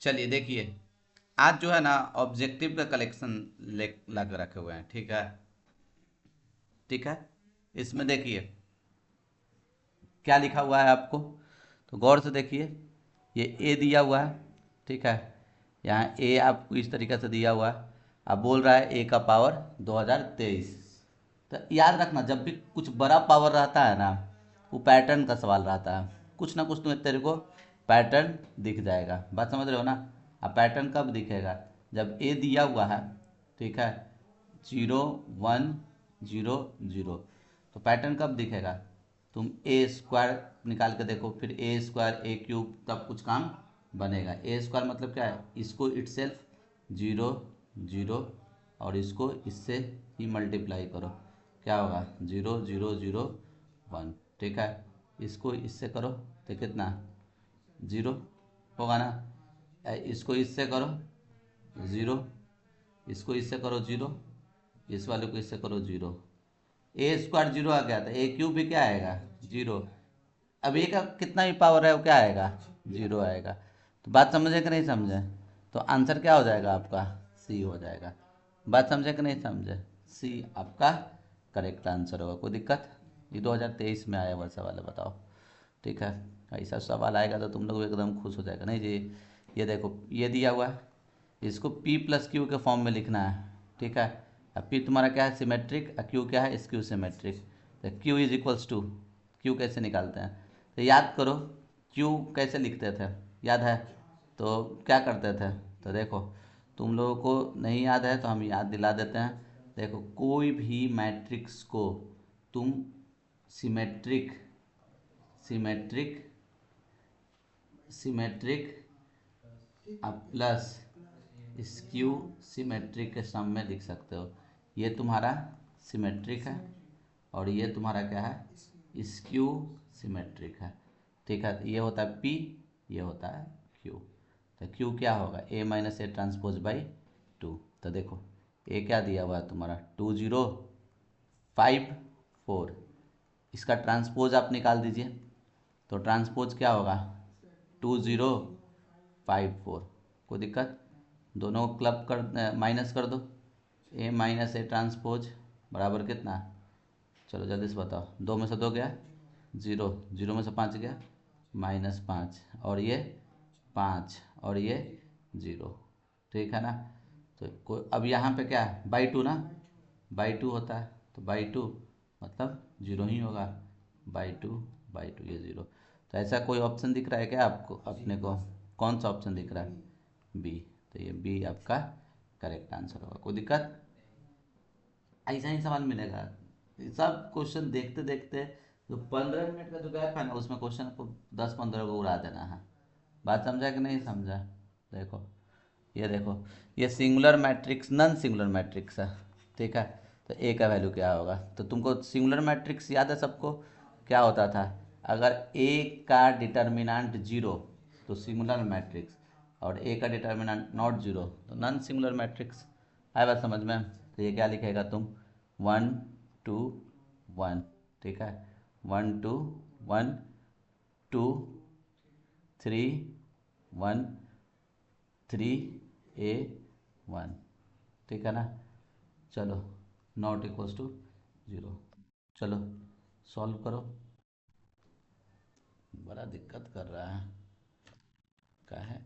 चलिए देखिए, आज जो है ना ऑब्जेक्टिव का कलेक्शन ले ला के रखे हुए हैं। ठीक है, ठीक है। इसमें देखिए क्या लिखा हुआ है आपको, तो गौर से देखिए। ये ए दिया हुआ है, ठीक है। यहाँ ए आपको इस तरीके से दिया हुआ है। अब बोल रहा है ए का पावर 2023। तो याद रखना, जब भी कुछ बड़ा पावर रहता है ना, वो पैटर्न का सवाल रहता है। कुछ ना कुछ तो तेरे को पैटर्न दिख जाएगा। बात समझ रहे हो ना। अब पैटर्न कब दिखेगा, जब ए दिया हुआ है, ठीक है, 0 1 0 0। तो पैटर्न कब दिखेगा, तुम ए स्क्वायर निकाल के देखो, फिर ए स्क्वायर ए क्यूब, तब कुछ काम बनेगा। ए स्क्वायर मतलब क्या है, इसको इटसेल्फ 0 0 और इसको इससे ही मल्टीप्लाई करो, क्या होगा 0 0 0 1। ठीक है, इसको इससे करो तो कितना 0 होगा ना। इसको इससे करो 0, इसको इससे करो 0, इस वाले को इससे करो 0। ए स्क्वायर 0 आ गया, था ए क्यूब भी क्या आएगा 0। अब ए का कितना भी पावर है वो क्या आएगा 0 आएगा। तो बात समझे कि नहीं समझे, तो आंसर क्या हो जाएगा आपका सी हो जाएगा। बात समझे कि नहीं समझे, सी आपका करेक्ट आंसर होगा। कोई दिक्कत, ये 2023 में आया हुआ सवाल है, बताओ। ठीक है, ऐसा सवाल आएगा तो तुम लोग एकदम खुश हो जाएगा। नहीं जी, ये देखो ये दिया हुआ है, इसको P प्लस क्यू के फॉर्म में लिखना है। ठीक है, अब P तुम्हारा क्या है सिमेट्रिक, और Q क्या है स्क्यू सिमेट्रिक। तो Q is equals to, Q कैसे निकालते हैं, तो याद करो Q कैसे लिखते थे, याद है तो क्या करते थे। तो देखो तुम लोगों को नहीं याद है तो हम याद दिला देते हैं। देखो कोई भी मैट्रिक्स को तुम symmetric symmetric symmetric plus skew symmetric के सम में लिख सकते हो। ये तुम्हारा सिमेट्रिक है और ये तुम्हारा क्या है स्क्यू सिमेट्रिक है। ठीक है, ये होता है पी, ये होता है क्यू। तो क्यू क्या होगा ए माइनस ए ट्रांसपोज बाई 2। तो देखो ए क्या दिया हुआ है तुम्हारा 2054, इसका ट्रांसपोज आप निकाल दीजिए। तो ट्रांसपोज क्या होगा 2054। कोई दिक्कत, दोनों को क्लब कर माइनस कर दो। ए माइनस ए ट्रांसपोज बराबर कितना, चलो जल्दी से बताओ, 2 में से 2 गया 0, 0 में से 5 गया -5, और ये 5 और ये 0। ठीक है ना। तो कोई अब यहाँ पे क्या है बाई 2 ना, बाई 2 होता है, तो बाई 2 मतलब 0 ही होगा। बाई 2 ये 0। तो ऐसा कोई ऑप्शन दिख रहा है क्या आपको अपने को, कौन सा ऑप्शन दिख रहा है बी। तो ये बी आपका करेक्ट आंसर होगा। कोई दिक्कत, ऐसा ही सवाल मिलेगा। ये सब क्वेश्चन देखते देखते जो 15 मिनट का जो गैप है ना, उसमें क्वेश्चन को 10 15 को उड़ा देना है। बात समझा कि नहीं समझा। देखो ये देखो, ये singular matrix non singular matrix है। ठीक है, तो ए का वैल्यू क्या होगा, तो तुमको सिंगुलर मैट्रिक्स याद है सबको, क्या होता था, अगर ए का डिटर्मिनेंट 0 तो सिंगुलर मैट्रिक्स, और ए का डिटर्मिनेंट नॉट 0 तो नॉन सिंगुलर मैट्रिक्स। आए बात समझ में। तो ये क्या लिखेगा तुम 1 2 1। ठीक है, 1 2 1 2 3 1 3 A 1। ठीक है ना। चलो नॉट इक्वल्स टू 0, चलो सॉल्व करो। बड़ा दिक्कत कर रहा है, क्या है।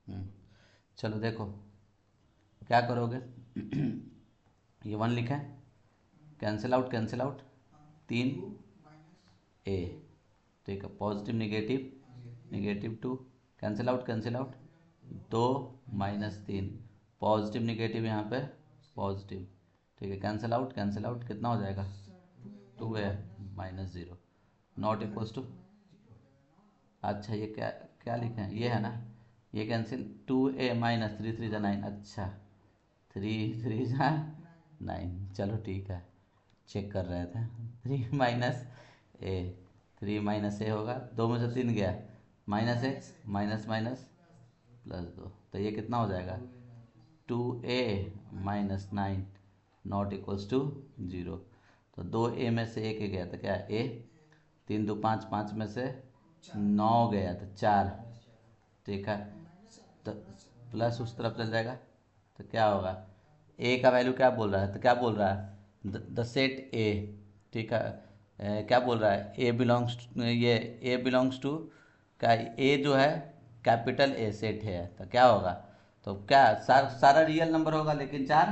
हम्म, चलो देखो क्या करोगे। ये 1 लिखा है, cancel out cancel out, 3 A। ठीक है, positive negative negative 2, cancel out 2 - 3, positive negative यहाँ पे पॉजिटिव। ठीक है, कैंसिल आउट कितना हो जाएगा 2A -0, नॉट इक्वल्स टू। अच्छा ये क्या क्या लिखे हैं, ये है ना, ये कैंसिल 2A -3 3 9। अच्छा 3 3 9, चलो ठीक है, चेक कर रहे थे। 3 - A, 3 - A होगा, 2 में से 3 गया -x -+2, तो ये कितना हो जाएगा 2A -9 नॉट इक्वल्स टू 0। तो 2A में से एक गया तो क्या A, 3 2 5, 5 में से 9 गया तो 4, ठीक है, तो प्लस उस तरफ चल जाएगा तो क्या होगा, ए का वैल्यू क्या बोल रहा है, तो क्या बोल रहा है द सेट ए, ठीक है, क्या बोल रहा है ए बिलोंग्स, ये ए बिलोंग्स टू क्या, ए जो है कैपिटल ए सेट है, तो क्या होगा, तो क्या सारा रियल नंबर होगा लेकिन चार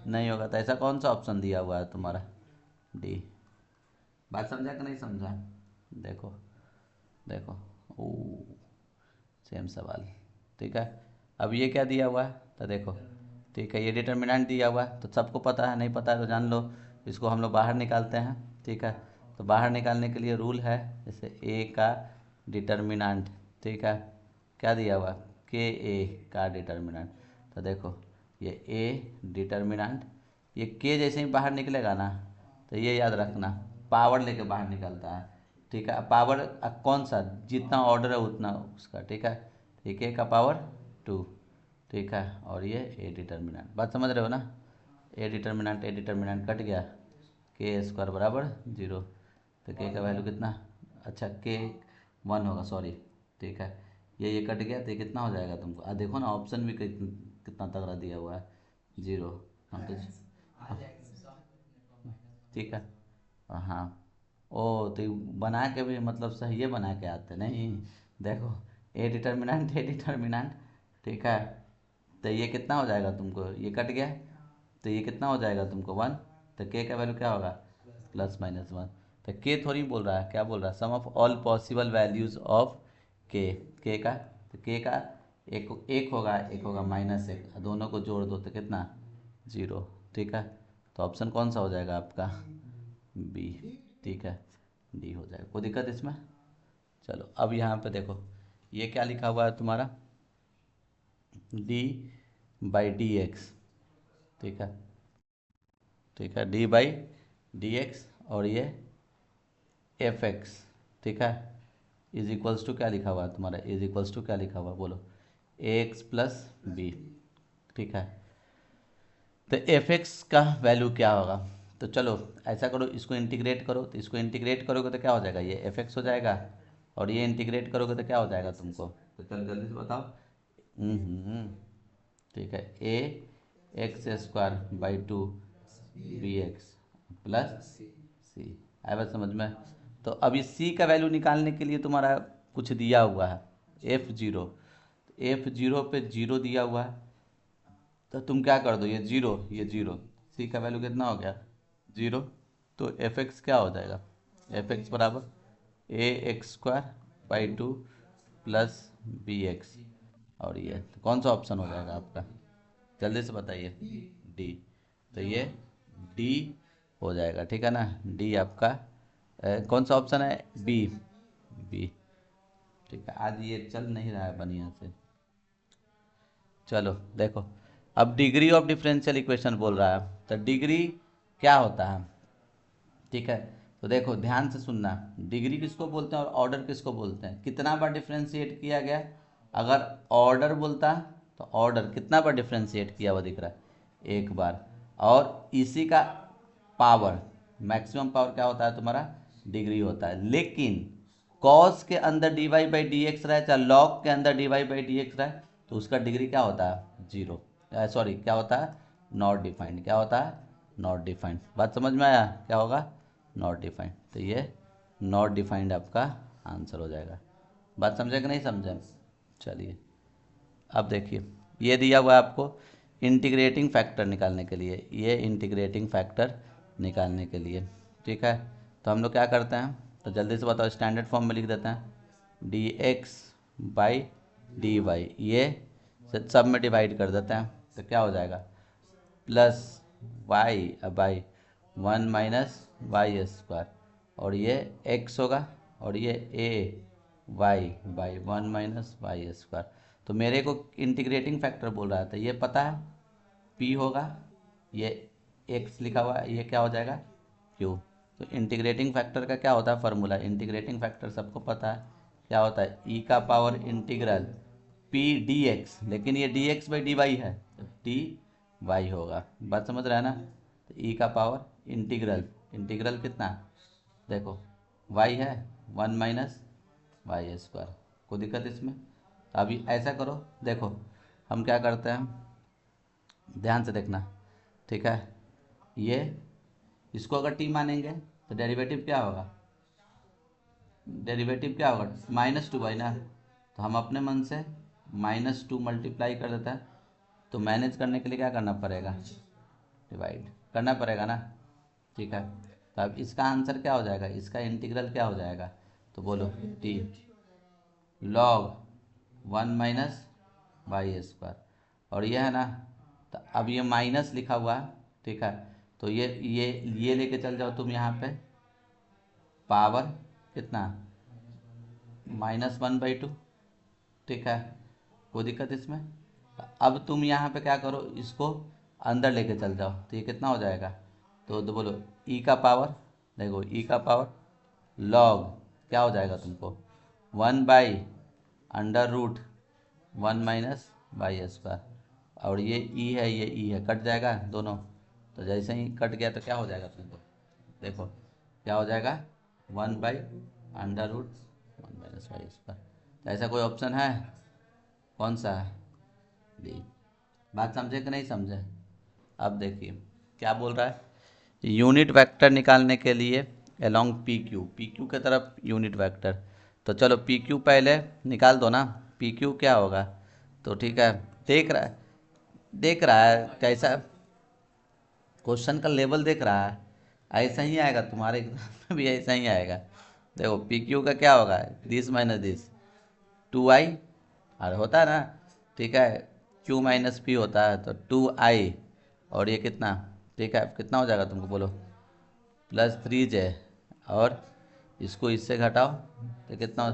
नहीं होगा, तो ऐसा कौन सा ऑप्शन दिया हुआ है तुम्हारा, डी। बात समझा कि नहीं समझा, देखो देखो, ओ सेम सवाल, ठीक है। अब ये क्या दिया हुआ है, तो देखो, ठीक है, ये डिटर्मिनेंट दिया हुआ है, तो सबको पता है, नहीं पता है तो जान लो, इसको हम लोग बाहर निकालते हैं, ठीक है। तो बाहर निकालने के लिए रूल है, जैसे ए का डिटर्मिनेंट, ठीक है, क्या दिया हुआ, के ए का डिटर्मिनेंट, तो देखो ये ए डिटर्मिनेंट, ये के जैसे ही बाहर निकलेगा ना, तो ये याद रखना पावर लेके बाहर निकलता है, ठीक है। पावर कौन सा, जितना ऑर्डर है उतना उसका, ठीक है, ठीक है, का पावर 2, ठीक है, और ये ए डिटर्मिनेंट, बात समझ रहे हो ना, ए डिटर्मिनेंट कट गया, के स्क्वायर बराबर 0, तो के का वैल्यू कितना, अच्छा के 1 होगा, सॉरी, ठीक है, ये कट गया, तो ये कितना हो जाएगा तुमको, देखो ना ऑप्शन भी कितना तगड़ा दिया हुआ है, 0, हम तो, ठीक है, हाँ, ओ तो ये बना के भी मतलब सही है, बना के आते नहीं, देखो ए डिटर्मिनेंट, ठीक है, तो ये कितना हो जाएगा तुमको, ये कट गया, तो ये कितना हो जाएगा तुमको 1, तो के का वैल्यू क्या होगा, +-1, तो के थोड़ी बोल रहा है, क्या बोल रहा है, sum of all possible values of K का, तो के का एक होगा, एक होगा -1, दोनों को जोड़ दो तो कितना 0, ठीक है, तो ऑप्शन कौन सा हो जाएगा आपका, बी, ठीक है, डी हो जाएगा, कोई दिक्कत इसमें। चलो अब यहाँ पे देखो, ये क्या लिखा हुआ है तुम्हारा, d/dx, ठीक है, ठीक है, d/dx, और ये fx, ठीक है, इज इक्वल्स टू क्या लिखा हुआ है तुम्हारा, इज इक्वल्स टू क्या लिखा हुआ है बोलो, ax + b, ठीक है, तो fx का वैल्यू क्या होगा, तो चलो ऐसा करो, इसको इंटीग्रेट करो, तो इसको इंटीग्रेट करोगे तो क्या हो जाएगा, ये fx हो जाएगा, और ये इंटीग्रेट करोगे तो क्या हो जाएगा तुमको, तो चलो जल्दी से बताओ, ठीक है, ax² 2bx +c, आया बात समझ में। तो अब इस c का वैल्यू निकालने के लिए तुम्हारा कुछ दिया हुआ है, f0, f0 पे 0 दिया हुआ है, तो तुम क्या कर दो, ये 0, ये 0, c का वैल्यू कितना हो गया 0, तो fx क्या हो जाएगा, fx बराबर ax² 2 +bx, और ये तो कौन सा ऑप्शन हो जाएगा आपका, जल्दी से बताइए, डी, तो ये डी हो जाएगा, ठीक है ना, डी आपका कौन सा ऑप्शन है, बी, बी, ठीक है, आज ये चल नहीं रहा है बढ़िया से, चलो देखो, अब डिग्री ऑफ डिफरेंशियल इक्वेशन बोल रहा है, तो डिग्री क्या होता है, ठीक है, तो देखो ध्यान से सुनना, डिग्री किसको बोलते हैं और ऑर्डर किसको बोलते हैं, कितना बार डिफ्रेंशिएट किया गया, अगर ऑर्डर बोलता तो ऑर्डर कितना बार डिफ्रेंशिएट किया हुआ दिख रहा है, एक बार, और इसी का पावर, मैक्सिमम पावर क्या होता है तुम्हारा, डिग्री होता है, लेकिन कॉस के अंदर dy/dx रहे, चाहे लॉग के अंदर dy/dx रहे, तो उसका डिग्री क्या होता है 0, सॉरी क्या होता है, नॉट डिफाइंड, क्या होता है, नॉट डिफाइंड, बात समझ में आया, क्या होगा, नॉट डिफाइंड, तो ये नॉट डिफाइंड आपका आंसर हो जाएगा, बात समझे कि नहीं समझे। चलिए अब देखिए, ये दिया हुआ है आपको इंटीग्रेटिंग फैक्टर निकालने के लिए, ये इंटीग्रेटिंग फैक्टर निकालने के लिए, ठीक है, तो हम लोग क्या करते हैं, तो जल्दी से बताओ, स्टैंडर्ड फॉर्म में लिख देते हैं, dx/dy, ये सब में डिवाइड कर देते हैं, तो क्या हो जाएगा, +y/1 -y², और ये x होगा, और ये y/1 -y², तो मेरे को इंटीग्रेटिंग फैक्टर बोल रहा था, ये पता है p होगा, ये x लिखा हुआ है, ये क्या हो जाएगा q, तो इंटीग्रेटिंग फैक्टर का क्या होता है फार्मूला, इंटीग्रेटिंग फैक्टर सबको पता है, क्या होता है, e का पावर इंटीग्रल p dx, लेकिन ये dx/dy है, तो dy होगा, बात समझ रहा है ना, तो e का पावर इंटीग्रल, इंटीग्रल कितना, देखो y है 1 - y², कोई दिक्कत इसमें, तो अभी ऐसा करो, देखो हम क्या करते हैं, ध्यान से देखना, ठीक है। ये इसको अगर टी मानेंगे तो डेरिवेटिव क्या होगा, डेरिवेटिव क्या होगा, -2 ना। तो हम अपने मन से -2 मल्टीप्लाई कर देता है, तो मैनेज करने के लिए क्या करना पड़ेगा, डिवाइड करना पड़ेगा ना, ठीक है। तो अब इसका आंसर क्या हो जाएगा, इसका इंटीग्रल क्या हो जाएगा, तो बोलो T log 1 minus y square, और ये है ना, तो अब ये माइनस लिखा हुआ है, ठीक है। तो ये लेके चल जाओ तुम यहाँ पे, पावर कितना, -1/2, ठीक है, कोई दिक्कत इसमें। अब तुम यहाँ पे क्या करो, इसको अंदर लेके चल जाओ, तो ये कितना हो जाएगा, तो बोलो ई का पावर, देखो ई का पावर लॉग क्या हो जाएगा तुमको, 1/√1 माइनस वाई स्क्वायर, और ये ई है, ये ई है, कट जाएगा दोनों। तो जैसे ही कट गया तो क्या हो जाएगा तुमको, देखो क्या हो जाएगा, 1/√1 माइनस वाई स्क्वायर। तो ऐसा कोई ऑप्शन है, कौन सा है, डी। बात समझे कि नहीं समझे। अब देखिए क्या बोल रहा है, यूनिट वेक्टर निकालने के लिए along P Q, P Q के तरफ यूनिट वेक्टर। तो चलो पी क्यू पहले निकाल दो ना, पी क्यू क्या होगा, तो ठीक है, देख रहा है कैसा क्वेश्चन का लेवल देख रहा है, ऐसा ही आएगा तुम्हारे एग्जाम में भी, ऐसा ही आएगा। देखो पी क्यू का क्या होगा, दिस माइनस दिस, 2i, और होता है ना, ठीक है, q माइनस पी होता है, तो 2i, और ये कितना, ठीक है, कितना हो जाएगा तुमको बोलो, +3j, और इसको इससे घटाओ तो कितना,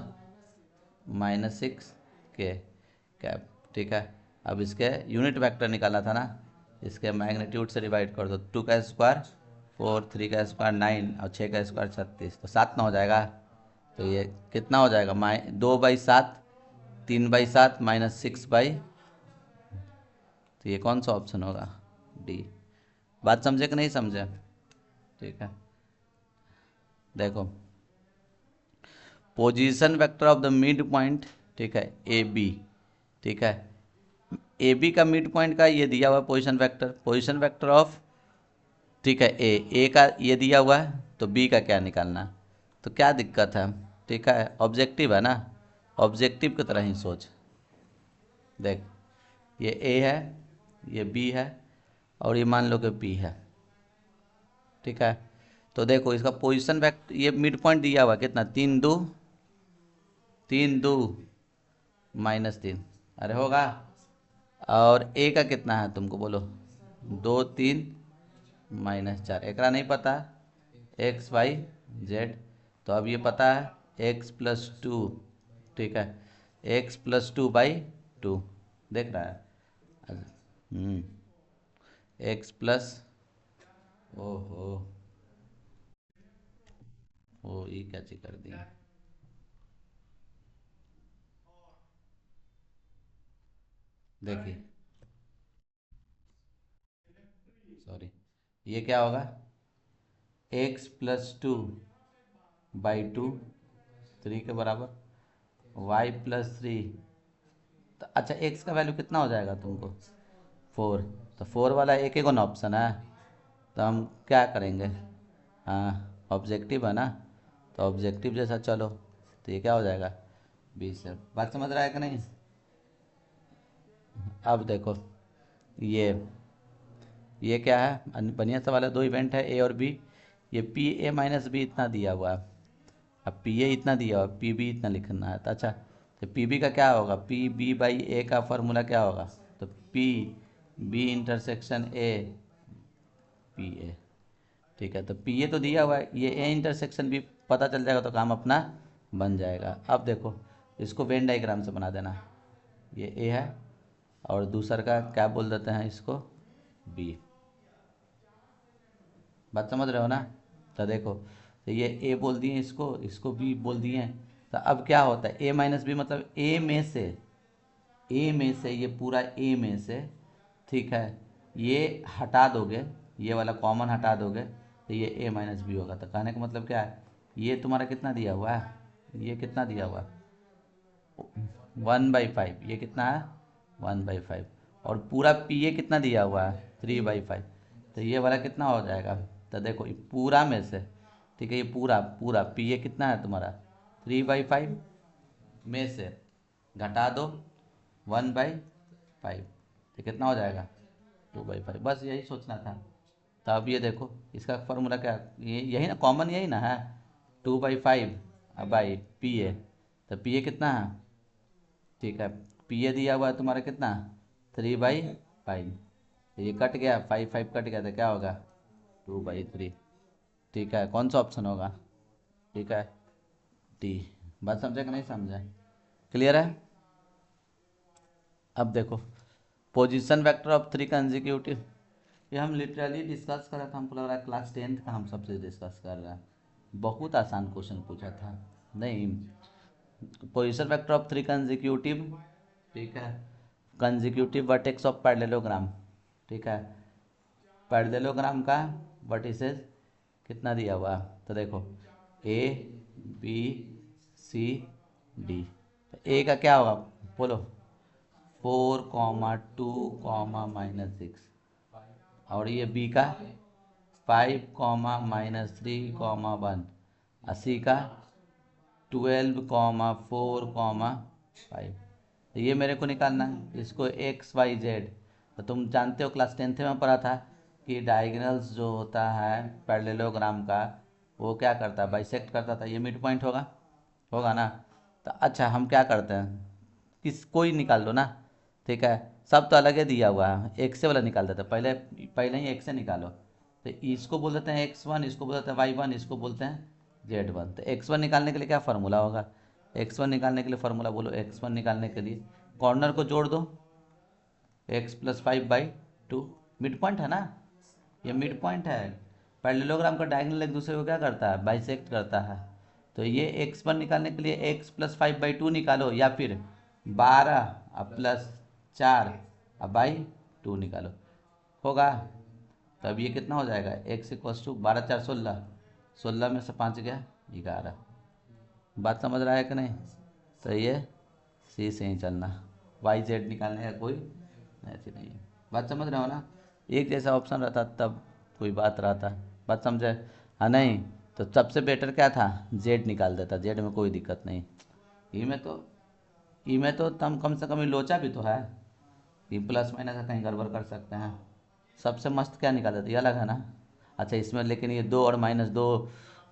-6k कैप, ठीक है। अब इसके यूनिट वेक्टर निकालना था ना, इसके मैग्नीट्यूड से डिवाइड कर दो, 2 का स्क्वायर 4, 3 का स्क्वायर 9, और 6 का स्क्वायर 36, तो 7 ना हो जाएगा। तो ये कितना हो जाएगा, 2/7, 3/7 -6/, तो ये कौन सा ऑप्शन होगा, डी। बात समझे कि नहीं समझे, ठीक है। देखो position vector of the mid point, ठीक है, ए बी, ठीक है, ए बी का मिड पॉइंट का ये दिया हुआ है पोजीशन वेक्टर ऑफ, ठीक है, ए का ये दिया हुआ है, तो बी का क्या निकालना, तो क्या दिक्कत है, ठीक है, ऑब्जेक्टिव है ना, ऑब्जेक्टिव की तरह ही सोच, देख ये ए है, ये बी है, और ये मान लो कि पी है, ठीक है। तो देखो इसका पोजीशन वेक्टर, ये मिड पॉइंट दिया हुआ कितना, 3 2 -3, अरे होगा, और ए का कितना है तुमको बोलो, 2 3 -4, एकरा नहीं पता, XYZ, तो अब ये पता है x+2, ठीक है, x+2/2, देख रहा है, x प्लस, ओहो ओ ये क्या चीज कर दिया, देखिए सॉरी, ये क्या होगा, x+2/2, 3 के बराबर, y+3, तो अच्छा x का वैल्यू कितना हो जाएगा तुमको, 4, तो 4 वाला एक एक ऑप्शन है, तो हम क्या करेंगे, हाँ ऑब्जेक्टिव है ना, तो ऑब्जेक्टिव जैसा चलो, तो ये क्या हो जाएगा, 20 है। बात समझ रहा है कि नहीं। अब देखो ये क्या है, बढ़िया सा वाला दो इवेंट है ए और बी, ये पी ए माइनस बी इतना दिया हुआ है, अब पी ए इतना दिया हुआ, पी बी इतना लिखना है, तो अच्छा, तो पी बी का क्या होगा, पी बी बाई ए का फॉर्मूला क्या होगा, तो P B intersection A P A, ठीक है। तो पी ए तो दिया हुआ है, ये ए इंटरसेक्शन भी पता चल जाएगा, तो काम अपना बन जाएगा। अब देखो इसको वेन डायग्राम से बना देना, ये ए है, और दूसर का क्या बोल देते हैं इसको, बी। बात समझ रहे हो ना। तो देखो, तो ये ए बोल दिए, इसको बी बोल दिए, तो अब क्या होता है, A-B मतलब ए में से ये पूरा ए में से, ठीक है, ये हटा दोगे, ये वाला कॉमन हटा दोगे, तो ये A-B होगा। तो कहने का मतलब क्या है, ये तुम्हारा कितना दिया हुआ है, ये कितना दिया हुआ है, 1/5, ये कितना है 1/5, और पूरा पी ए कितना दिया हुआ है 3/5, तो ये वाला कितना हो जाएगा, तो देखो ये पूरा में से, ठीक है, ये पूरा पूरा पी ए कितना है तुम्हारा 3/5 में से घटा दो 1/5, तो कितना हो जाएगा 2/5, बस यही सोचना था। तो अब ये देखो इसका फॉर्मूला क्या, ये यही ना, कॉमन यही ना है 2/5 बाई पी ए, तो पी ए कितना है, ठीक है, पी ए दिया हुआ है तुम्हारा कितना 3/5, ये कट गया 5 कट गया तो क्या होगा 2/3, ठीक है, कौन सा ऑप्शन होगा, ठीक है डी। बात समझे कि नहीं समझे, क्लियर है। अब देखो पोजीशन वेक्टर ऑफ 3 कंसेक्यूटिव, ये हम लिटरली डिस्कस कर रहे थे, हमको लग रहा है क्लास 10th का हम सबसे डिस्कस कर रहे हैं, बहुत आसान क्वेश्चन पूछा था। नहीं, पोजीशन वेक्टर ऑफ 3 कंसेक्यूटिव, ठीक है, कंसेक्यूटिव वर्टेक्स ऑफ पैरेललोग्राम, ठीक है, पैरेललोग्राम का वर्टिसेस कितना दिया हुआ, तो देखो ए बी सी डी, ए का क्या होगा बोलो 4,2,-6, और ये बी का 5,-3,1, सी का 12,4,5, तो ये मेरे को निकालना है, इसको एक्स वाई जेड, तो तुम जानते हो क्लास 10th में पढ़ा था कि डायगोनल्स जो होता है पैरेललोग्राम का वो क्या करता है, बाइसेक्ट करता था, ये मिड पॉइंट होगा, होगा ना। तो अच्छा हम क्या करते हैं, किस कोई निकाल लो ना, ठीक है, सब तो अलग ही दिया हुआ है, एक से वाला निकाल देते हैं, पहले पहले ही एक से निकालो, तो इसको बोल देते हैं x1, इसको बोल देते हैं y1, इसको बोलते हैं z1, तो x1 निकालने के लिए क्या फार्मूला होगा, x1 निकालने के लिए फार्मूला बोलो, x1 निकालने के लिए कॉर्नर को जोड़ दो x + 5/2, मिड पॉइंट है ना, ये मिड पॉइंट है, पैरेललोग्राम का डायगोनल एक दूसरे को क्या करता है बाइसेक्ट करता है, तो ये x1 निकालने के लिए x + 5/2 निकालो, या फिर 12 + 4/2 निकालो, होगा। तो अब ये कितना हो जाएगा x = 12 4 16, 16 में से 5 गया 11, बात समझ रहा है कि नहीं, तो ये सी से ही चलना, वाई जेड निकालने का कोई ऐसी नहीं है, बात समझ रहे हो ना, एक जैसा ऑप्शन रहता तब कोई बात रहता, बात समझे, हाँ नहीं तो सबसे बेटर क्या था जेड निकाल देता, जेड में कोई दिक्कत नहीं, ई में तो तम कम से कम ये लोचा भी तो है, ई प्लस माइनस का कहीं गड़बड़ कर सकते हैं, सबसे मस्त क्या निकाल देते, ये अलग है ना, अच्छा इसमें लेकिन ये 2 और -2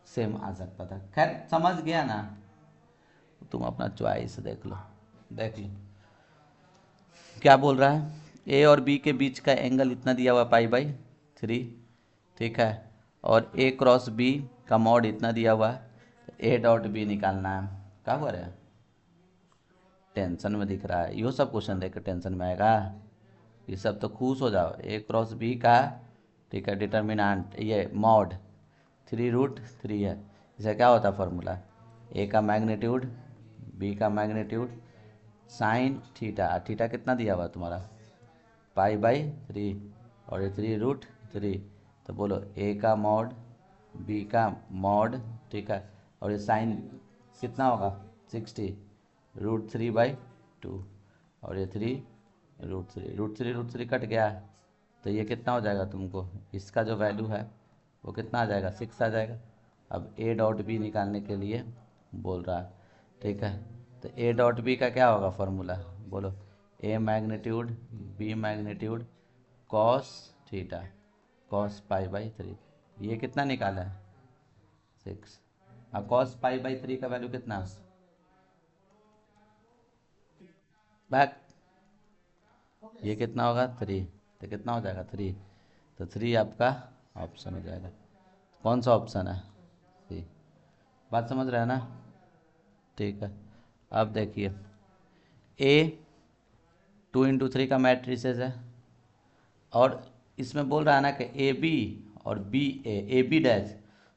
सेम आ सकता था, खैर समझ गया ना, तुम अपना चॉइस देख लो, देख लो क्या बोल रहा है, ए और बी के बीच का एंगल इतना दिया हुआ π/3, ठीक है, और ए क्रॉस बी का मॉड इतना दिया हुआ है, ए डॉट बी निकालना है, क्या हो रहा है टेंशन में दिख रहा है, यो सब क्वेश्चन देख कर टेंशन में आएगा, ये सब तो खुश हो जाओ, ए क्रॉस बी का, ठीक है, डिटर्मिनेंट ये मॉड 3√3 है, इसे क्या होता है फॉर्मूला, ए का मैग्नीट्यूड बी का मैग्नीट्यूड साइन थीटा, थीटा कितना दिया हुआ तुम्हारा π/3, और ये 3√3, तो बोलो ए का मॉड बी का मॉड, ठीक है, और ये साइन कितना होगा 60 √3/2, और ये 3√3 कट गया, तो ये कितना हो जाएगा तुमको, इसका जो वैल्यू है वो कितना आ जाएगा 6 आ जाएगा। अब ए डॉट बी निकालने के लिए बोल रहा है, ठीक है, तो ए डॉट बी का क्या होगा फॉर्मूला बोलो, A magnitude B magnitude cos theta cos π/3, ये कितना निकाला है 6, और कॉस π/3 का वैल्यू कितना बैक, ये कितना होगा 3, तो कितना हो जाएगा 3, तो 3 आपका ऑप्शन हो जाएगा, कौन सा ऑप्शन है सी, बात समझ रहे हैं ना, ठीक है। अब देखिए ए 2 × 3 का मैट्रिसेस है, और इसमें बोल रहा है ना कि ए बी और बी ए बी डैश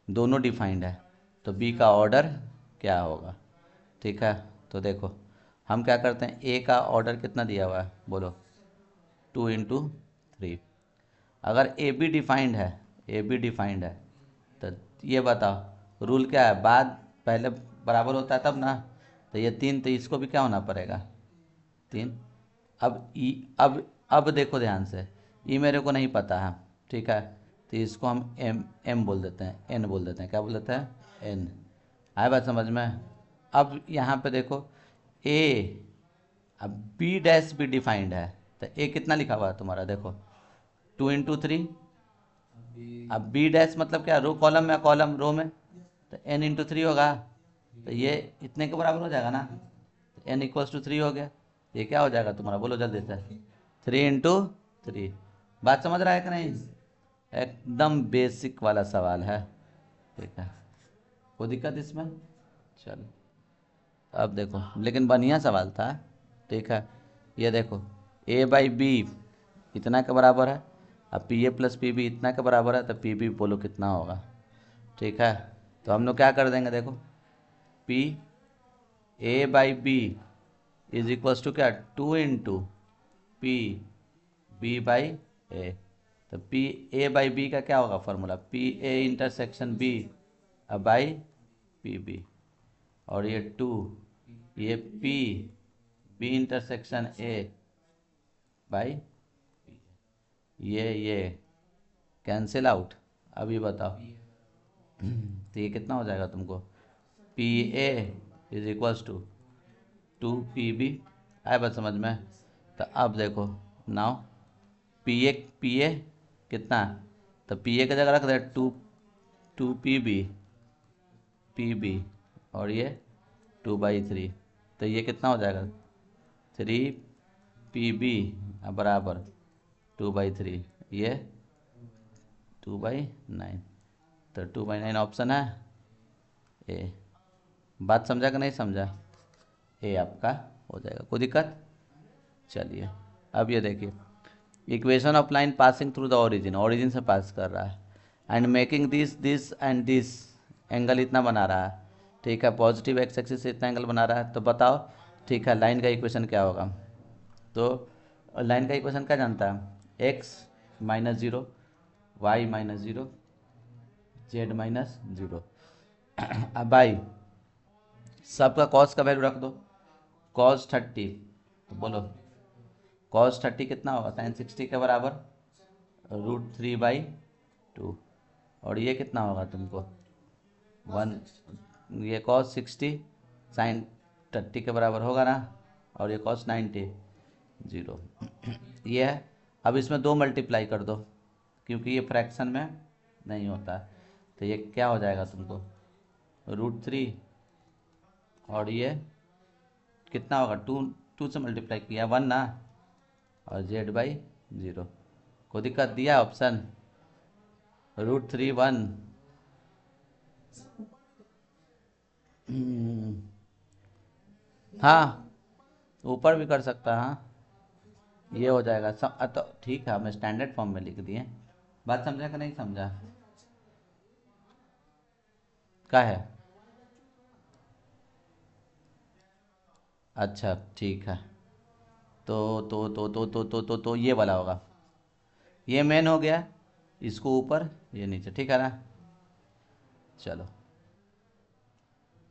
दोनों डिफाइंड है, तो बी का ऑर्डर क्या होगा, ठीक है, तो देखो हम क्या करते हैं, ए का ऑर्डर कितना दिया हुआ है बोलो 2 × 3, अगर ए बी डिफाइंड है, ए बी डिफाइंड है, तो ये बताओ रूल क्या है, बाद पहले बराबर होता है तब ना, तो ये 3, तो इसको भी क्या होना पड़ेगा 3। अब ई, अब देखो ध्यान से, ई मेरे को नहीं पता है, ठीक है, तो इसको हम एम बोल देते हैं, एन बोल देते हैं, क्या बोल देते हैं एन। आए बात समझ में। अब यहाँ पे देखो ए, अब बी डैश भी डिफाइंड है, तो ए कितना लिखा हुआ है तुम्हारा, देखो 2 × 3। अब बी डैश मतलब क्या, रो कॉलम में, कॉलम रो में, तो n × 3 होगा, तो ये इतने के बराबर हो जाएगा ना, तो n = 3 हो गया। ये क्या हो जाएगा तुम्हारा, बोलो जल्दी से, 3 × 3। बात समझ रहा है कि नहीं, एकदम बेसिक वाला सवाल है, ठीक है, कोई दिक्कत इसमें। चलो अब देखो, लेकिन बढ़िया सवाल था, ठीक है। ये देखो a/b इतना के बराबर है, अब P A plus P B इतना के बराबर है, तो पी बी बोलो कितना होगा, ठीक है। तो हम लोग क्या कर देंगे, देखो P a/b is equals to क्या, 2 × पी बी बाई ए। तो पी a/b का क्या होगा formula, P A intersection B by P B, और ये 2, ये P B intersection A by, ये कैंसिल आउट। अभी बताओ तो ये कितना हो जाएगा तुमको, P A is equals to 2 P B. आए बात समझ में। तो अब देखो नाउ पी ए कितना, तो पी ए की जगह रख दे 2 पी बी और ये 2/3, तो ये कितना हो जाएगा 3 पी बी बराबर 2/3, ये 2/9, तो 2/9 ऑप्शन है ए। बात समझा कि नहीं समझा, ए आपका हो जाएगा, कोई दिक्कत। चलिए अब ये देखिए, equation of line passing through the origin से पास कर रहा है, and making this and this angle इतना बना रहा है, ठीक है, पॉजिटिव एक्स एक्सिस से इतना एंगल बना रहा है, तो बताओ ठीक है लाइन का इक्वेशन क्या होगा। तो लाइन का इक्वेशन क्या जानता है, x-0 y-0 z-0। अब भाई सबका कॉस का वैल्यू रख दो, cos 30, तो बोलो cos 30 कितना होगा, sin 60 के बराबर √3/2, और ये कितना होगा तुमको 1, ये cos 60 sin 30 के बराबर होगा ना, और ये cos 90 0 ये है। अब इसमें 2 मल्टीप्लाई कर दो, क्योंकि ये फ्रैक्शन में नहीं होता, तो ये क्या हो जाएगा तुमको √3, और ये कितना होगा 2 से मल्टीप्लाई किया 1 ना, और z/0, को दिक्कत दिया ऑप्शन √3 1। हाँ ऊपर भी कर सकता है, हाँ ये हो जाएगा तो ठीक है, हमने स्टैंडर्ड फॉर्म में लिख दिए। बात समझा कि नहीं समझा, क्या है, अच्छा ठीक है। तो ये वाला होगा, ये मेन हो गया, इसको ऊपर ये नीचे, ठीक है ना। चलो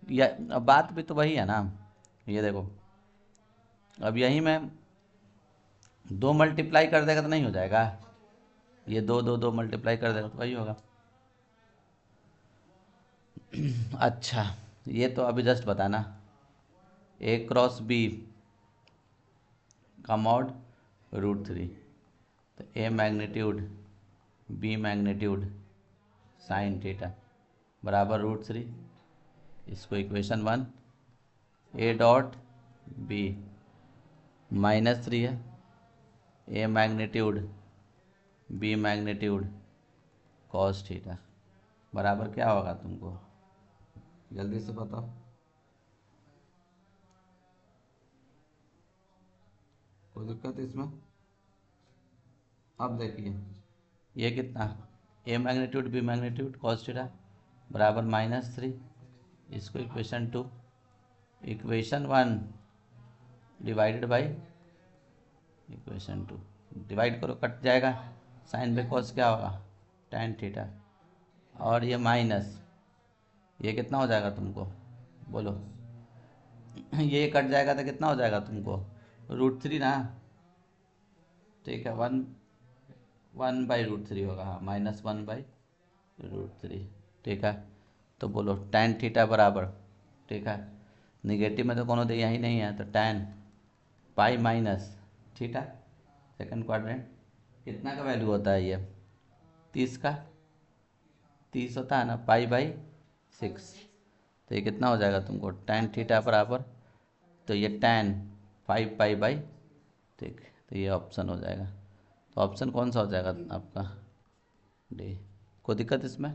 या अब बात भी तो वही है ना, ये देखो अब यही में 2 मल्टीप्लाई कर देगा तो नहीं हो जाएगा, ये 2 मल्टीप्लाई कर देगा तो वही होगा। अच्छा ये तो अभी जस्ट बताना, a×b का मॉड √3, तो a magnitude b magnitude sine theta बराबर √3, इसको इक्वेशन 1, a.b -3 है, a magnitude b magnitude cos theta बराबर क्या होगा तुमको, जल्दी से बताओ। कोई दिक्कत इसमें। अब देखिए ये कितना, a magnitude b magnitude cos theta बराबर -3, इसको equation 2, equation 1 divided by equation 2, divide करो कट जाएगा, साइन बाई कॉस क्या होगा tan थीटा, और ये माइनस, ये कितना हो जाएगा तुमको बोलो ये कट जाएगा तो कितना हो जाएगा तुमको, √3 ना। ठीक है, 1/√3 होगा, हाँ, -1/√3। ठीक है, तो बोलो tan थीटा बराबर, ठीक है, निगेटिव में तो कोनो दिया ही नहीं है, तो tan pi minus theta, second quadrant, कितना का वैल्यू होता है ये, 30 का, 30 होता है ना, पाई/6। तो ये कितना हो जाएगा तुमको, tan थीटा बराबर, तो ये tan 5 पाई/, ठीक, तो ये ऑप्शन हो जाएगा। तो ऑप्शन कौन सा हो जाएगा आपका, डी। कोई दिक्कत इसमें?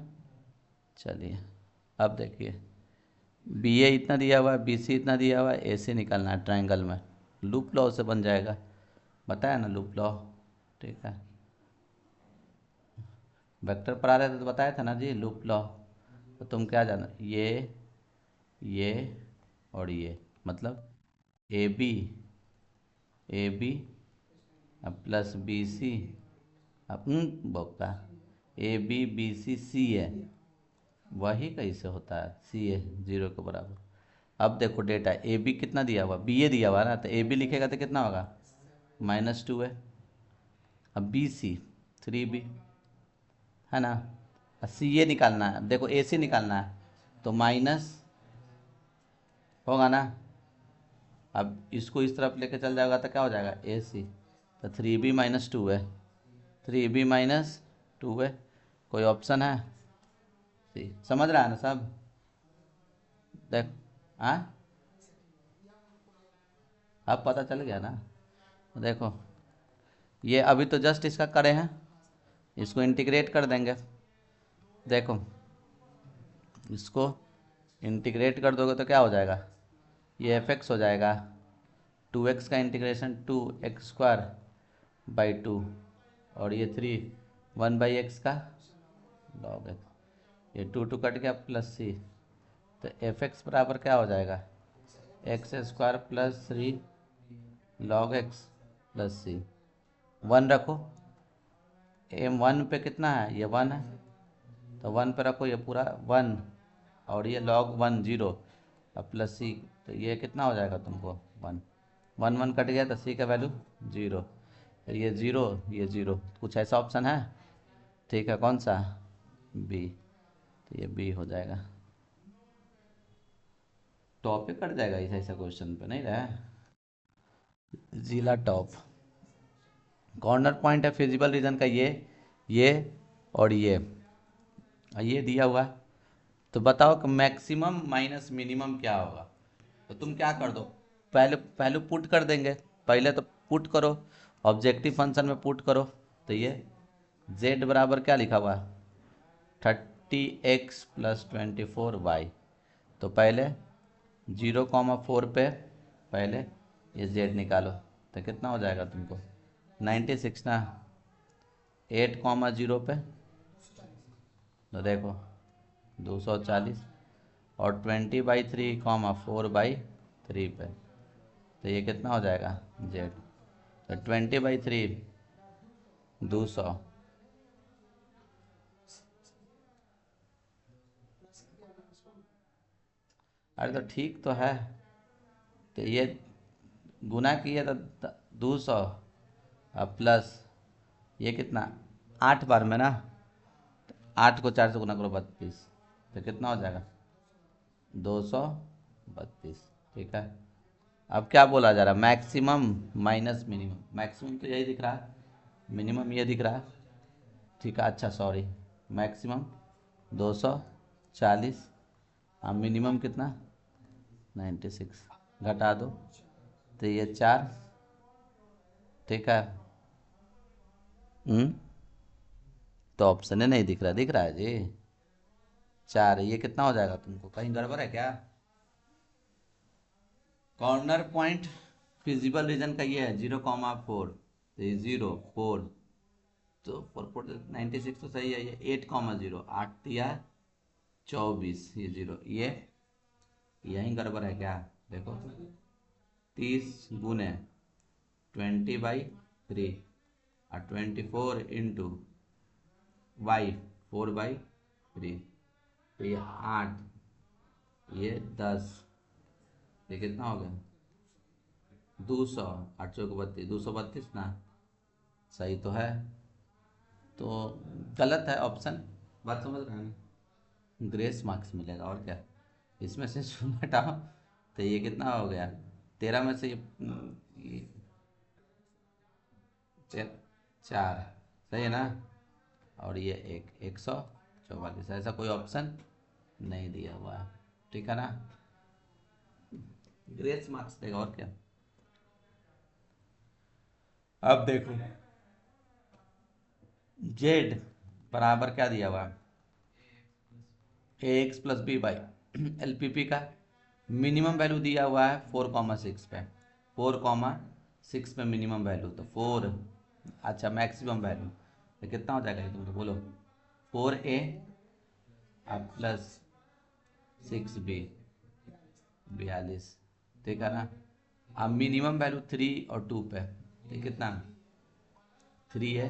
चलिए, अब देखिए, बी ए इतना दिया हुआ है, बी सी इतना दिया हुआ है, ए सी निकालना है ट्रायंगल में, लूप लॉ से बन जाएगा, बताया ना लूप लॉ। ठीक है, वेक्टर पढ़ा रहे थे तो बताया था ना जी लूप लॉ। तो तुम क्या जाना, ये और ये, मतलब A B plus B C, बोका, A B B C C है, वही कैसे होता है, सी ए 0 के बराबर। अब देखो डेटा, ए बी कितना दिया हुआ, बी ए दिया हुआ ना, तो ए बी लिखेगा तो कितना होगा, -2 है। अब बी सी 3B है ना, सी ए निकालना है, देखो ए सी निकालना है, तो माइनस होगा ना। अब इसको इस तरफ लेके चल जाएगा तो क्या हो जाएगा, ए सी, तो 3B - 2 है, 3B - 2 है, कोई ऑप्शन है सी, समझ रहा है ना सब। देख, हाँ, अब पता चल गया ना। देखो, ये अभी तो जस्ट इसका करे हैं, इसको इंटीग्रेट कर देंगे। देखो, इसको इंटीग्रेट कर दोगे तो क्या हो जाएगा, ये f(x) हो जाएगा, 2x का इंटीग्रेशन 2x²/2, और ये 1/x का log x, ये 2 कट गया, प्लस c, तो f(x) बराबर क्या हो जाएगा, x² + 3 log x + c। 1 रखो, m1 पे कितना है, ये 1 है, तो 1 पे रखो, ये पूरा 1, और ये log 1 0, अब प्लस सी, तो ये कितना हो जाएगा तुमको, 1, 1 कट गया, तो सी का वैल्यू 0, तो ये 0, ये 0, कुछ ऐसा ऑप्शन है, ठीक है, कौन सा, बी, तो ये बी हो जाएगा। टॉप पे कट जाएगा ऐसा ऐसा क्वेश्चन पे नहीं रहा, जिला टॉप। कॉर्नर पॉइंट है फिजिबल रीजन का, ये और ये दिया हुआ है, तो बताओ कि मैक्सिमम माइनस मिनिमम क्या होगा। तो तुम क्या कर दो, पहले पहले पुट कर देंगे, पहले तो पुट करो, ऑब्जेक्टिव फंक्शन में पुट करो, तो ये z बराबर क्या लिखा हुआ है, 30x + 24y, तो पहले 0,4 पे पहले ये z निकालो, तो कितना हो जाएगा तुमको, 96 ना, 8,0 पे, तो देखो 240, और 20/3, 4/3 पे, तो ये कितना हो जाएगा z, तो 20/3 200, अरे तो ठीक तो है, तो ये गुना किए तो 200, अब प्लस ये कितना, 8 बार में ना, 8 को 4 से गुना करो 32, तो कितना हो जाएगा, 232। ठीक है, अब क्या बोला जा रहा है, मैक्सिमम माइनस मिनिमम, मैक्सिमम तो यही दिख रहा है, मिनिमम ये दिख रहा है, ठीक है, अच्छा सॉरी, मैक्सिमम 240, अब मिनिमम कितना, 96, घटा दो, तो ये 4, ठीक है, तो ऑप्शन है नहीं दिख रहा, दिख रहा है जी, 4, ये कितना हो जाएगा तुमको, कहीं गड़बड़ है क्या। कॉर्नर पॉइंट फिजिबल रीजन का ये है 0,4, तो ये 0 4, तो 4 96 तो सही है, ये 8,0, 8 दिया 24, ये 0, ये यहीं गड़बड़ है क्या, देखो 30 गुने 20/3, और 24 × y 4/3, तो ये 8, ये 10, ये कितना हो गया 200, 8 को 32, 232 ना, सही तो है। तो गलत है ऑप्शन, बात समझ रहे हैं ना। ग्रेस मार्क्स मिलेगा और क्या, इसमें से शून्य हटाओ तो ये कितना हो गया 13 में से ये 4, सही है ना। और ये 144, ऐसा कोई ऑप्शन नहीं दिया हुआ है, ठीक है ना। ग्रेस मार्क्स देगा और क्या। अब देखो जेड बराबर क्या दिया हुआ है, a x plus b by L P P का मिनिमम वैल्यू दिया हुआ है 4,6 पे, 4,6 पे मिनिमम वैल्यू, तो 4, अच्छा मैक्सिमम वैल्यू तो कितना हो जाएगा ये तुम तो बोलो, 4A अब प्लस 6B 42, ठीक है ना। अब मिनिमम वैल्यू 3 और 2 पे, तो कितना 3 है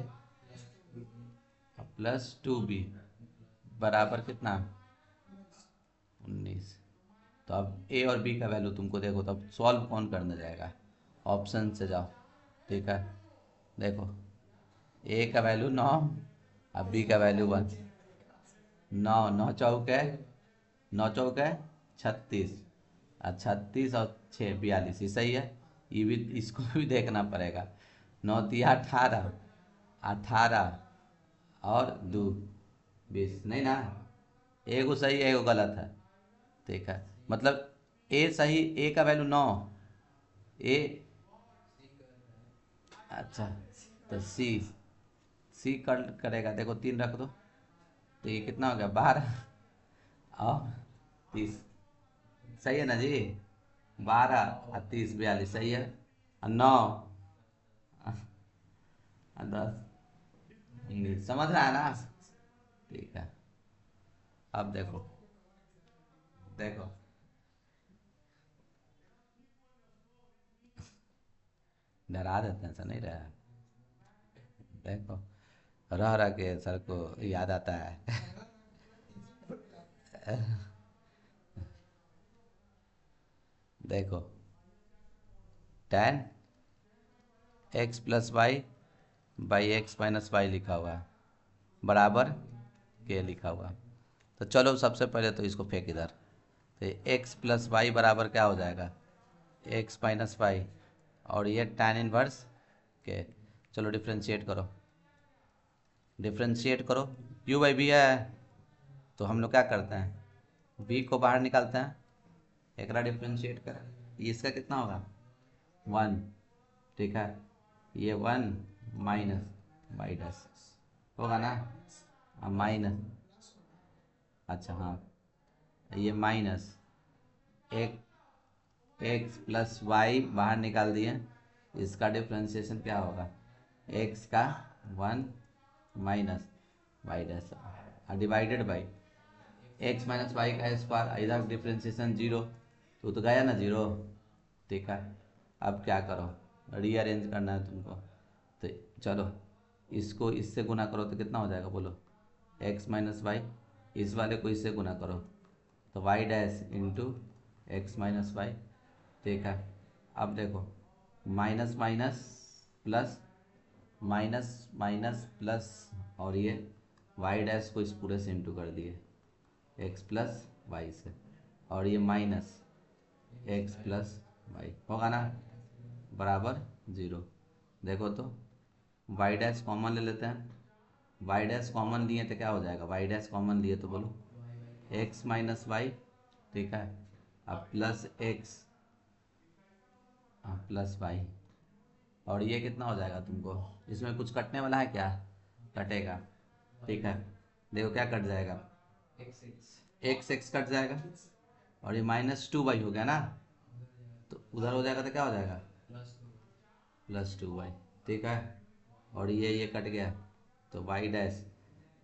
प्लस 2B बराबर कितना 19। तो अब ए और बी का वैल्यू तुमको देखो, तब सॉल्व कौन करने जाएगा, ऑप्शन से जाओ, ठीक है। देखो ए का वैल्यू 9, अब बी का वैल्यू 1, 9 9 चौके 9 चौके 36, 36 और 6 42, ये सही है। ये भी इसको भी देखना पड़ेगा, 9 तिया 18, 18 और 2 20, नहीं ना, एगो सही एगो गलत है, ठीक है। मतलब ए सही, ए का वैल्यू 9, ए, अच्छा तो सी, सी कर करेगा, देखो 3 रख दो तो ये कितना हो गया 12 और 30, सही है ना जी, 12 और 30 42 सही है, और 9 और 10 समझ रहा है ना, ठीक है। अब देखो, देखो डरा देते हैं, ऐसा नहीं रहा, देखो रह रह के सर को याद आता है देखो tan x plus y by x minus y लिखा हुआ है, बराबर के लिखा हुआ है। तो चलो सबसे पहले तो इसको फेंक इधर, तो एक्स प्लस वाई बराबर क्या हो जाएगा एक्स माइनस वाई, और ये tan इनवर्स के, चलो डिफ्रेंशिएट करो, डिफ्रेंशिएट करो, यू बाई बी है, तो हम लोग क्या करते हैं बी को बाहर निकालते हैं, एक डिफ्रेंशिएट करें, इसका कितना होगा 1, ठीक है, ये 1 माइनस बाई डैश होगा ना, माइनस, अच्छा हाँ, ये माइनस एक एक्स प्लस वाई बाहर निकाल दिए, इसका डिफ्रेंशिएशन क्या होगा एक्स का 1 minus y dash divided by x minus y का स्क्वायर, इधर डिफ्रेंशिएशन 0, तो गया ना 0, ठीक है। अब क्या करो रीअरेंज करना है तुमको, तो चलो इसको इससे गुना करो तो कितना हो जाएगा बोलो, एक्स माइनस वाई, इस वाले को इससे गुना करो तो y dash into x minus y, ठीक है। अब देखो minus minus plus, minus minus plus, और ये वाई डैश को इस पूरे से इंटू कर दिए एक्स प्लस वाई से, और ये माइनस एक्स प्लस वाई होगा ना, बराबर 0। देखो तो वाई डैश कॉमन ले लेते हैं, वाई डैश कॉमन लिए तो क्या हो जाएगा, वाई डैश कॉमन लिए तो बोलो एक्स माइनस वाई, ठीक है, अब प्लस एक्स प्लस वाई, और ये कितना हो जाएगा तुमको, इसमें कुछ कटने वाला है क्या, कटेगा, ठीक है। देखो क्या कट जाएगा, एक्स एक्स कट जाएगा, और ये -2y हो गया ना, तो उधर हो जाएगा तो क्या हो जाएगा +2y, ठीक है। और ये कट गया तो y डैश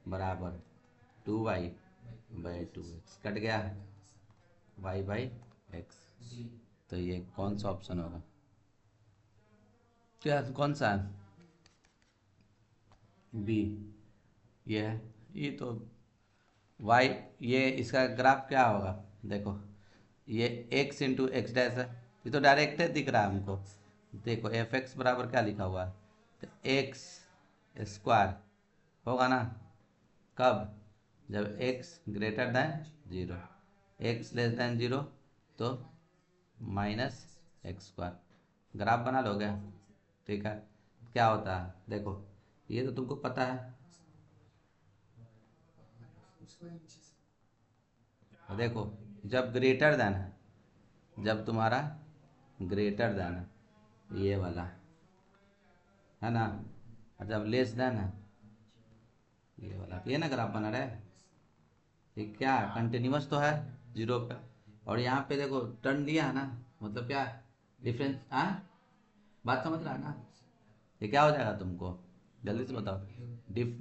बराबर 2y बाई 2x कट गया, y बाई एक्स, तो ये कौन सा ऑप्शन होगा, क्या कौन सा है बी, ये है, ये तो y, ये इसका ग्राफ क्या होगा देखो, ये x इंटू एक्स डैश है, ये तो डायरेक्ट है दिख रहा है हमको। देखो एफ एक्स बराबर क्या लिखा हुआ है, तो एक्स स्क्वायर होगा ना, कब, जब x greater than zero, x less than zero तो माइनस एक्स स्क्वायर। ग्राफ बना लोगे, ठीक है। क्या होता है देखो, ये तो तुमको पता है। देखो जब ग्रेटर देन है, जब तुम्हारा ग्रेटर देन है ये वाला, है ना, और जब लेस देन है ये वाला, ये ना ग्राफ बना रहा है। ये क्या है, कंटिन्यूस तो है जीरो पे, और यहाँ पे देखो टर्न लिया है ना, मतलब क्या डिफरेंस, हाँ बात समझ रहा है ना। ये क्या हो जाएगा तुमको, जल्दी से बताओ। डिफ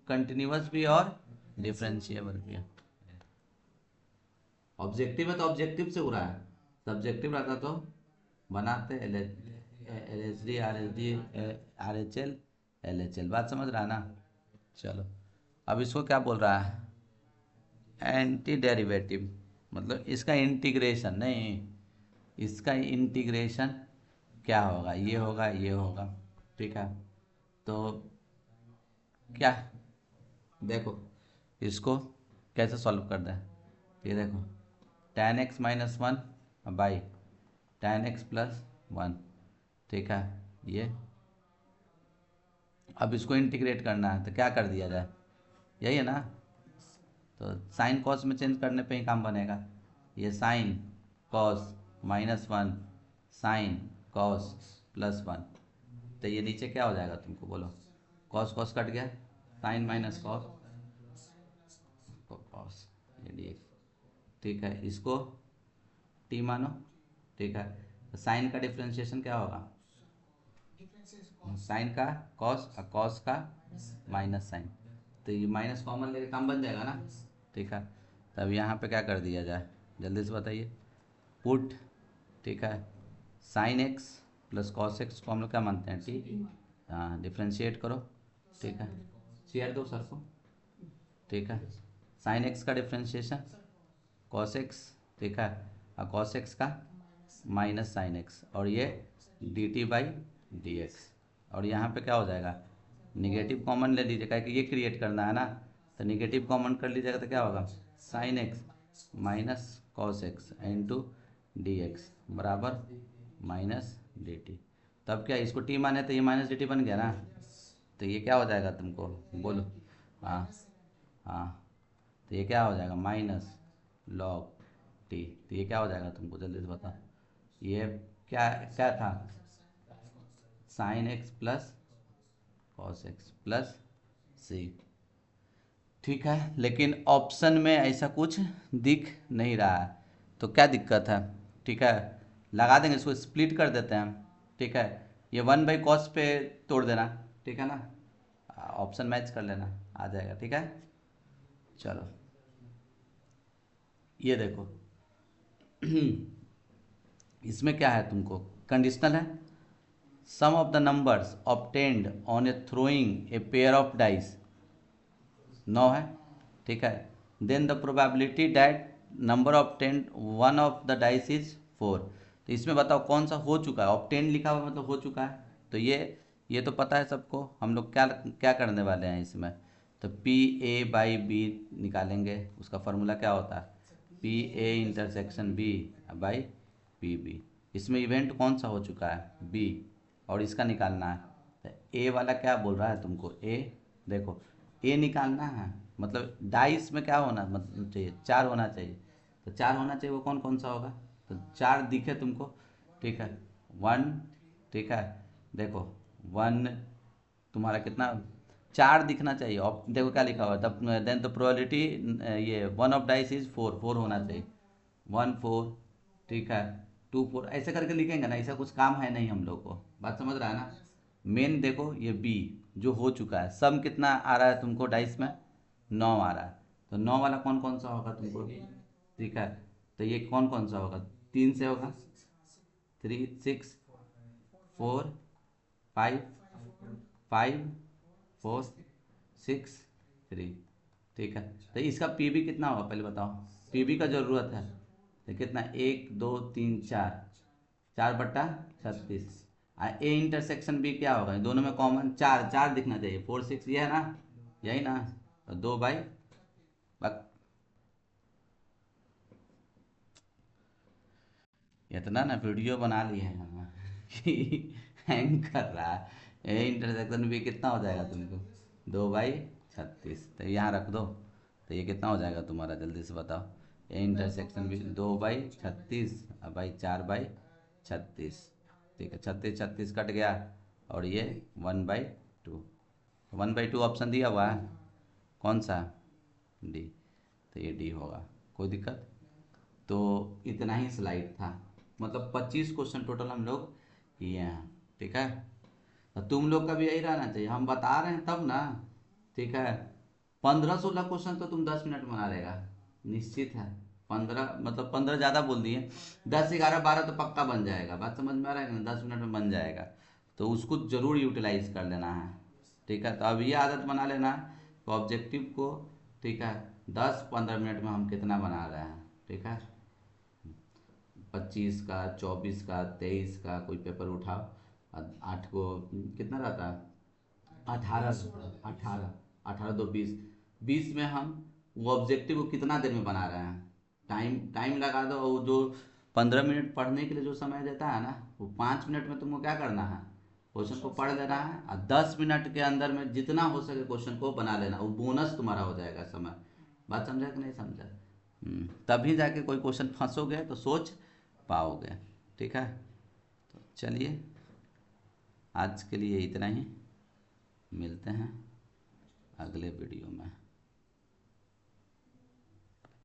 कंटिन्यूस भी और डिफरेंशिएबल भी है। ऑब्जेक्टिव है तो ऑब्जेक्टिव से हो रहा है, सब्जेक्टिव रहता तो बनाते L H D R H D R H L H L. बात समझ रहा है ना। चलो अब इसको क्या बोल रहा है, एंटी डेरिवेटिव, मतलब इसका इंटीग्रेशन नहीं, इसका इंटीग्रेशन क्या होगा, ये होगा ये होगा, ठीक है। तो क्या, देखो इसको कैसे सॉल्व कर दें, ये देखो tan x minus one by tan x plus one, ठीक है। ये अब इसको इंटीग्रेट करना है तो क्या कर दिया जाए, यही है ना, तो साइन कॉस में चेंज करने पे ही काम बनेगा। ये sine cos minus one, sine cos plus one, तो ये नीचे क्या हो जाएगा तुमको बोलो, कॉस कॉस कट गया, साइन माइनस कॉस कॉस, ये dx, ठीक है। इसको t मानो, ठीक है। तो साइन का डिफ्रेंशिएशन क्या होगा, साइन का कॉस और कॉस का माइनस साइन, तो ये माइनस कॉमन लेके काम बन जाएगा ना, ठीक है। तब यहाँ पे क्या कर दिया जाए, जल्दी से बताइए। पुट, ठीक है, sign x plus cos x को हम लोग क्या मानते हैं, टी, हाँ डिफ्रेंशिएट करो, ठीक है। शेयर दो सर को, ठीक है। साइन एक्स का डिफ्रेंशिएशन कॉस एक्स, ठीक है, और कॉस एक्स का माइनस साइन एक्स, और ये D T by D x, और यहाँ पे क्या हो जाएगा, निगेटिव कॉमन ले लीजिएगा कि ये क्रिएट करना है ना, तो निगेटिव कॉमन कर लीजिएगा तो क्या होगा, sine x minus cos x into D x बराबर माइनस डी टी। तब क्या इसको टी माने तो ये माइनस डी टी बन गया ना, तो ये क्या हो जाएगा तुमको बोलो, हाँ हाँ, तो ये क्या हो जाएगा माइनस लॉग टी, तो ये क्या हो जाएगा तुमको जल्दी से बताओ। ये क्या क्या था, sine x plus cos x plus c, ठीक है। लेकिन ऑप्शन में ऐसा कुछ दिख नहीं रहा है, तो क्या दिक्कत है, ठीक है। लगा देंगे, इसको स्प्लिट कर देते हैं हम, ठीक है। ये वन बाई कॉस पे तोड़ देना, ठीक है ना, ऑप्शन मैच कर लेना, आ जाएगा, ठीक है। चलो ये देखो इसमें क्या है तुमको, कंडीशनल है, sum of the numbers obtained on a throwing a pair of dice 9 है, ठीक है। Then the probability that number obtained one of the dice is 4, तो इसमें बताओ कौन सा हो चुका है, ऑब्टेन लिखा हुआ मतलब हो चुका है, तो ये तो पता है सबको, हम लोग क्या क्या करने वाले हैं इसमें, तो पी ए बाई बी निकालेंगे, उसका फार्मूला क्या होता है, P A intersection B by P B. इसमें इवेंट कौन सा हो चुका है, बी, और इसका निकालना है, तो ए वाला क्या बोल रहा है तुमको, ए देखो ए निकालना है, मतलब डाइस में क्या होना मतलब चाहिए, 4 होना चाहिए, तो 4 होना चाहिए, वो कौन कौन सा होगा, तो 4 दिखे तुमको, ठीक है, 1, ठीक है। देखो 1 तुम्हारा कितना, 4 दिखना चाहिए, और देखो क्या लिखा हुआ है, देन द प्रोबेबिलिटी, ये वन ऑफ डाइस इज 4, 4 होना चाहिए, 1 4, ठीक है, 2 4, ऐसे करके लिखेंगे ना, ऐसा कुछ काम है नहीं हम लोग को, बात समझ रहा है ना। मेन देखो ये बी जो हो चुका है, सम कितना आ रहा है तुमको डाइस में, 9 आ रहा है, तो 9 वाला कौन कौन सा होगा तुमको, ठीक है। तो ये कौन कौन सा होगा, 3 से होगा, 3 6 4 5 5 4 6 3, ठीक है। तो इसका पीबी कितना होगा पहले बताओ, पीबी का ज़रूरत है, तो कितना 1 2 3 4, 4/36। ए इंटरसेक्शन बी क्या होगा, दोनों में कॉमन 4, 4 दिखना चाहिए, 4 6 ये है ना, यही ना, तो 2/, इतना ना वीडियो बना लिए हैं हम कि हैंग कर रहा है। ए इंटरसेक्शन भी कितना हो जाएगा तुमको, 2/36, तो यहाँ रख दो, तो ये कितना हो जाएगा तुम्हारा, जल्दी से बताओ। ए इंटरसेक्शन भी 2/36 और भाई 4/36, ठीक है, 36 36 कट गया, और ये 1/2, 1/2 ऑप्शन दिया हुआ है, कौन सा, डी, तो ये डी होगा, कोई दिक्कत। तो इतना ही स्लाइड था, मतलब 25 क्वेश्चन टोटल हम लोग किए हैं, ठीक है। तो तुम लोग का भी यही रहना चाहिए, हम बता रहे हैं तब ना, ठीक है। 15 16 क्वेश्चन तो तुम 10 मिनट में बना लेगा, निश्चित है। 15 मतलब 15 ज़्यादा बोल दिए, 10 11 12 तो पक्का बन जाएगा, बात समझ में आ रहा है ना, 10 मिनट में बन जाएगा, तो उसको ज़रूर यूटिलाइज कर लेना है, ठीक है। तो अब ये आदत बना लेना तो ऑब्जेक्टिव को, ठीक है, 10 15 मिनट में हम कितना बना रहे हैं, ठीक है। 25 का, 24 का, 23 का कोई पेपर उठाओ, 8 को कितना रहता है, 18, 18, 18 2 20, 20 में हम वो ऑब्जेक्टिव को कितना देर में बना रहे हैं, टाइम टाइम लगा दो, और जो 15 मिनट पढ़ने के लिए जो समय देता है ना, वो 5 मिनट में तुमको क्या करना है, क्वेश्चन को पढ़ लेना है, और 10 मिनट के अंदर में जितना हो सके क्वेश्चन को बना लेना, वो बोनस तुम्हारा हो जाएगा समय। बात समझा कि नहीं समझा। तभी जाके कोई क्वेश्चन फंसोगे तो सोच पाओगे, ठीक है। तो चलिए, आज के लिए इतना ही, मिलते हैं अगले वीडियो में।